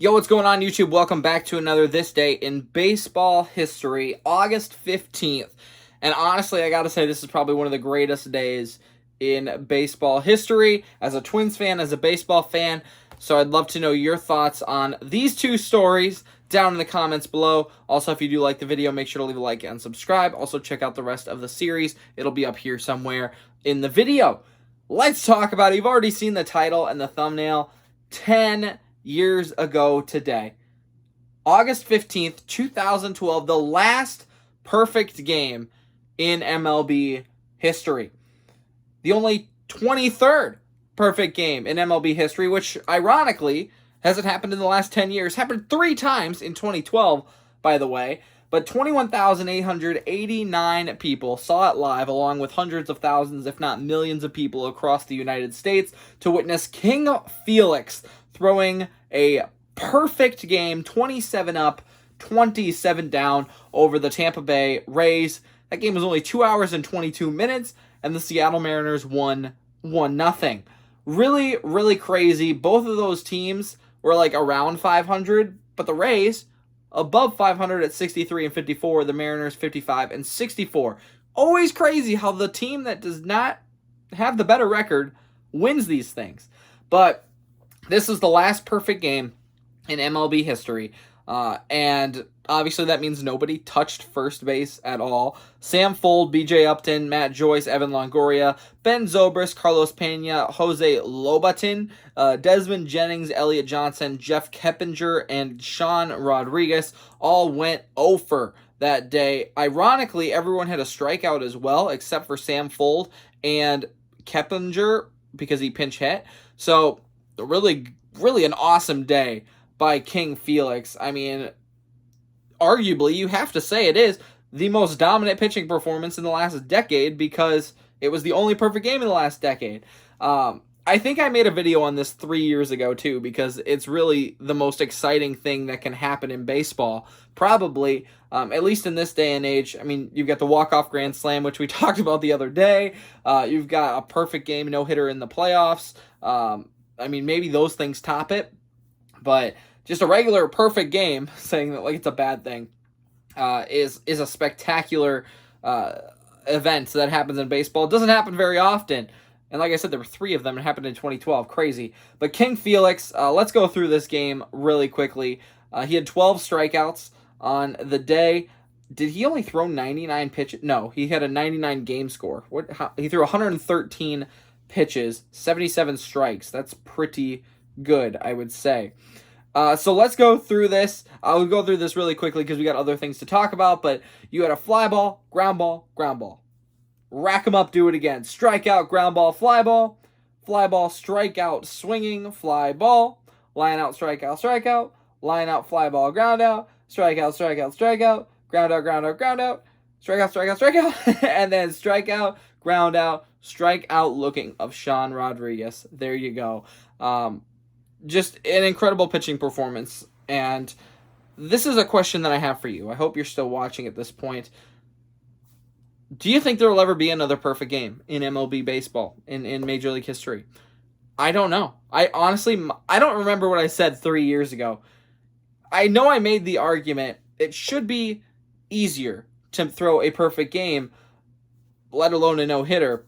Yo, what's going on, YouTube? Welcome back to another This Day in Baseball History, August 15th. And honestly, I gotta say, this is probably one of the greatest days in baseball history as a Twins fan, as a baseball fan. So I'd love to know your thoughts on these two stories down in the comments below. Also, if you do like the video, make sure to leave a like and subscribe. Also, check out the rest of the series. It'll be up here somewhere in the video. Let's talk about it. You've already seen the title and the thumbnail. 10 years ago today, August 15th, 2012, the last perfect game in MLB history. The only 23rd perfect game in MLB history, which ironically hasn't happened in the last 10 years. Happened 3 times in 2012, by the way. But 21,889 people saw it live, along with hundreds of thousands, if not millions of people across the United States to witness King Felix throwing a perfect game, 27 up, 27 down over the Tampa Bay Rays. That game was only 2 hours and 22 minutes, and the Seattle Mariners won 1-0. Really, really crazy. Both of those teams were like around 500, but the Rays above 500 at 63 and 54, the Mariners 55 and 64. Always crazy how the team that does not have the better record wins these things. But this is the last perfect game in MLB history, and obviously that means nobody touched first base at all. Sam Fuld, B.J. Upton, Matt Joyce, Evan Longoria, Ben Zobrist, Carlos Pena, Jose Lobatin, Desmond Jennings, Elliot Johnson, Jeff Keppinger, and Sean Rodriguez all went 0 that day. Ironically, everyone had a strikeout as well, except for Sam Fuld and Keppinger because he pinch hit. So really an awesome day by King Felix. I mean, arguably, you have to say it is the most dominant pitching performance in the last decade because it was the only perfect game in the last decade. I think I made a video on this 3 years ago, too, because it's really the most exciting thing that can happen in baseball, probably, at least in this day and age. I mean, you've got the walk-off grand slam, which we talked about the other day. You've got a perfect game, no-hitter in the playoffs. I mean, maybe those things top it, but just a regular perfect game, saying that like it's a bad thing, is a spectacular event that happens in baseball. It doesn't happen very often, and like I said, there were 3 of them. It happened in 2012, crazy. But King Felix, let's go through this game really quickly. He had 12 strikeouts on the day. Did he only throw 99 pitches? No, he had a 99 game score. He threw 113 pitches, 77 strikes. That's pretty good, I would say. So let's go through this. I'll go through this really quickly because we got other things to talk about, but you had a fly ball, ground ball, ground ball. Rack them up, do it again. Strikeout, ground ball, fly ball, strikeout, swinging, fly ball, line out, strikeout, line out, fly ball, ground out, strikeout, ground out, ground out, strikeout, and then strikeout, ground out, strikeout looking of Sean Rodriguez. There you go. Just an incredible pitching performance. And this is a question that I have for you. I hope you're still watching at this point. Do you think there will ever be another perfect game in MLB baseball, in Major League history? I don't know. I don't remember what I said 3 years ago. I know I made the argument it should be easier to throw a perfect game, let alone a no-hitter,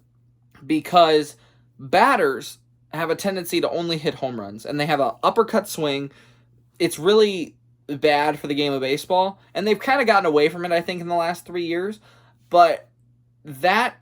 because batters have a tendency to only hit home runs, and they have an uppercut swing. It's really bad for the game of baseball, and they've kind of gotten away from it, I think, in the last 3 years, but that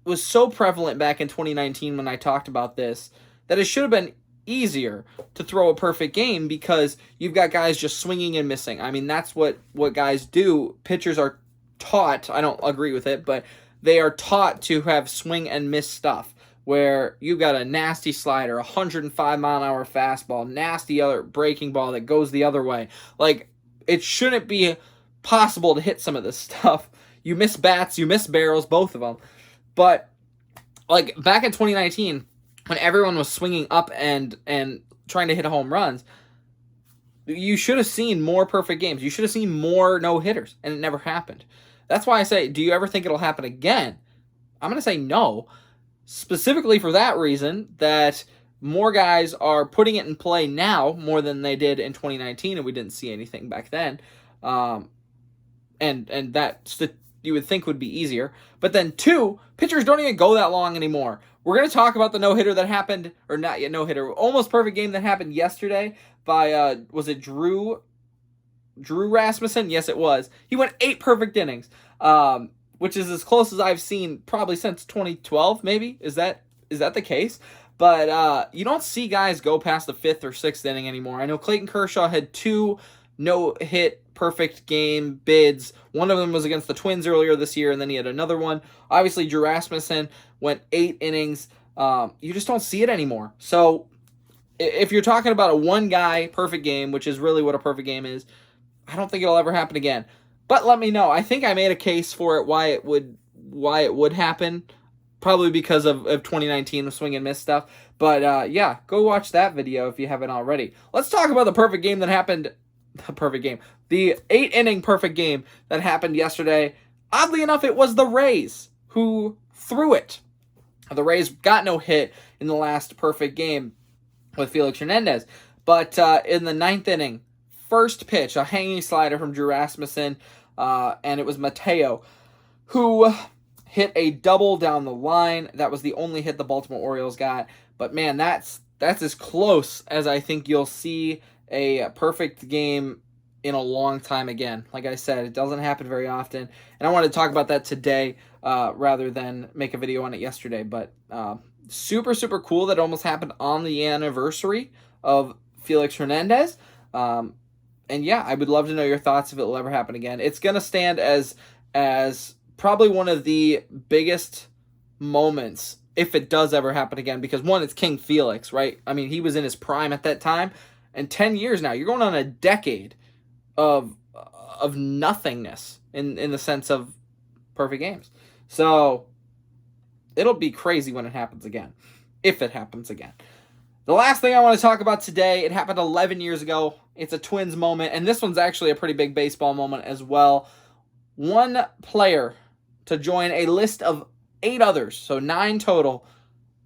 was so prevalent back in 2019 when I talked about this, that it should have been easier to throw a perfect game because you've got guys just swinging and missing. I mean, that's what guys do. Pitchers are taught, I don't agree with it, but they are taught to have swing and miss stuff, where you've got a nasty slider, 105-mile-an-hour fastball, nasty other breaking ball that goes the other way. Like, it shouldn't be possible to hit some of this stuff. You miss bats, you miss barrels, both of them. But, like, back in 2019, when everyone was swinging up and trying to hit home runs, you should have seen more perfect games. You should have seen more no-hitters, and it never happened. That's why I say, do you ever think it'll happen again? I'm going to say no, specifically for that reason, that more guys are putting it in play now more than they did in 2019, and we didn't see anything back then. And that you would think would be easier. But then 2, pitchers don't even go that long anymore. We're going to talk about the no-hitter that happened, or not yet no-hitter, almost perfect game that happened yesterday by, was it Drew Rasmussen? Yes, it was. He went 8 perfect innings, which is as close as I've seen probably since 2012, maybe. Is that the case? But you don't see guys go past the 5th or 6th inning anymore. I know Clayton Kershaw had 2 no-hit perfect game bids. One of them was against the Twins earlier this year, and then he had another one. Obviously, Drew Rasmussen went 8 innings. You just don't see it anymore. So if you're talking about a one-guy perfect game, which is really what a perfect game is, I don't think it'll ever happen again. But let me know. I think I made a case for it why it would happen. Probably because of 2019, the swing and miss stuff. But yeah, go watch that video if you haven't already. Let's talk about the perfect game that happened. The 8-inning perfect game that happened yesterday. Oddly enough, it was the Rays who threw it. The Rays got no hit in the last perfect game with Felix Hernandez. But in the 9th inning, first pitch, a hanging slider from Drew Rasmussen, and it was Mateo who hit a double down the line. That was the only hit the Baltimore Orioles got. But man, that's as close as I think you'll see a perfect game in a long time again. Like I said, it doesn't happen very often. And I wanted to talk about that today rather than make a video on it yesterday. But super, super cool that it almost happened on the anniversary of Felix Hernandez. And yeah, I would love to know your thoughts if it will ever happen again. It's going to stand as probably one of the biggest moments if it does ever happen again, because one, it's King Felix, right? I mean, he was in his prime at that time, and 10 years now, you're going on a decade of nothingness in the sense of perfect games. So it'll be crazy when it happens again, if it happens again. The last thing I want to talk about today, it happened 11 years ago. It's a Twins moment, and this one's actually a pretty big baseball moment as well. One player to join a list of 8 others, so 9 total,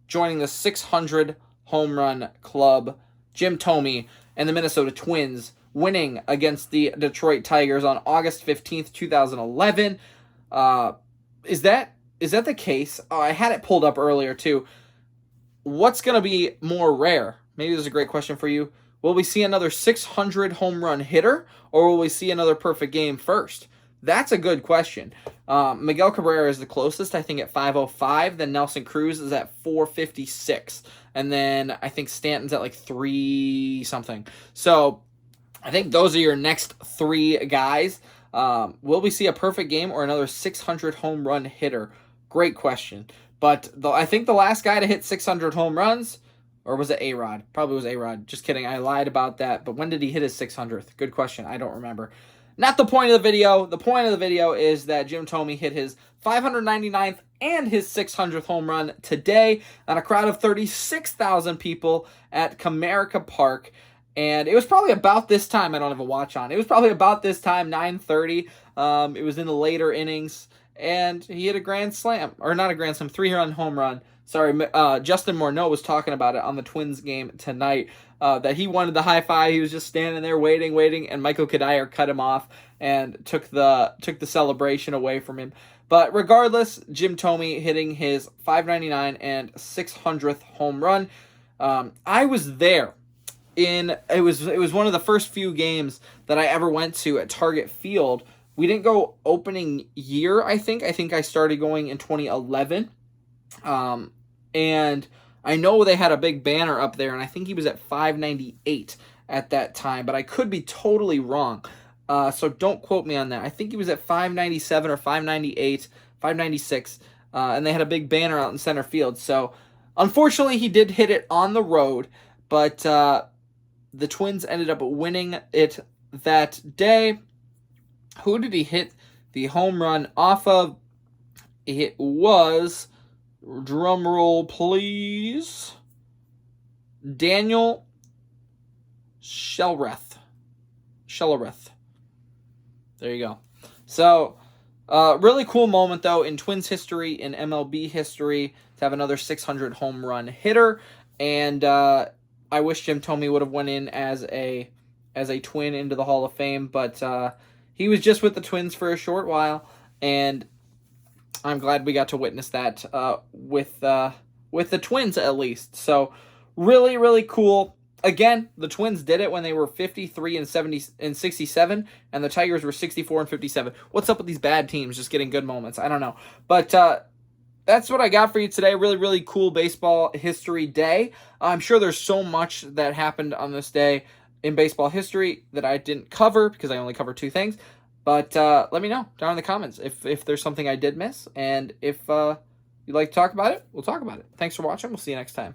joining the 600 home run club. Jim Thome and the Minnesota Twins winning against the Detroit Tigers on August 15th, 2011. Is that the case? Oh, I had it pulled up earlier too. What's going to be more rare? Maybe this is a great question for you. Will we see another 600 home run hitter, or will we see another perfect game first? That's a good question. Miguel Cabrera is the closest, I think, at 505. Then Nelson Cruz is at 456. And then I think Stanton's at like 3-something. So I think those are your next 3 guys. Will we see a perfect game or another 600 home run hitter? Great question. But I think the last guy to hit 600 home runs, or was it A-Rod? Probably was A-Rod. Just kidding. I lied about that. But when did he hit his 600th? Good question. I don't remember. Not the point of the video. The point of the video is that Jim Thome hit his 599th and his 600th home run today on a crowd of 36,000 people at Comerica Park. And it was probably about this time. I don't have a watch on. It was probably about this time, 9:30. It was in the later innings. And he hit a grand slam. Or not a grand slam, 3-run home run. Sorry, Justin Morneau was talking about it on the Twins game tonight, that he wanted the high five. He was just standing there waiting, and Michael Kadire cut him off and took the celebration away from him. But regardless, Jim Thome hitting his 599 and 600th home run. I was there. It was one of the first few games that I ever went to at Target Field. We didn't go opening year, I think. I think I started going in 2011. And I know they had a big banner up there, and I think he was at 598 at that time, but I could be totally wrong. So don't quote me on that. I think he was at 597 or 598, 596, and they had a big banner out in center field. So unfortunately, he did hit it on the road, but the Twins ended up winning it that day. Who did he hit the home run off of? It was, drum roll please, Daniel Shelreth. There you go. So, really cool moment, though, in Twins history, in MLB history, to have another 600 home run hitter. and I wish Jim Thome would have went in as a Twin into the Hall of Fame, but he was just with the Twins for a short while, and I'm glad we got to witness that with the Twins at least. So really, really cool. Again, the Twins did it when they were 53 and 67, and the Tigers were 64 and 57. What's up with these bad teams just getting good moments? I don't know. But that's what I got for you today. Really, really cool baseball history day. I'm sure there's so much that happened on this day in baseball history that I didn't cover because I only covered 2 things. But let me know down in the comments if there's something I did miss. And if you'd like to talk about it, we'll talk about it. Thanks for watching. We'll see you next time.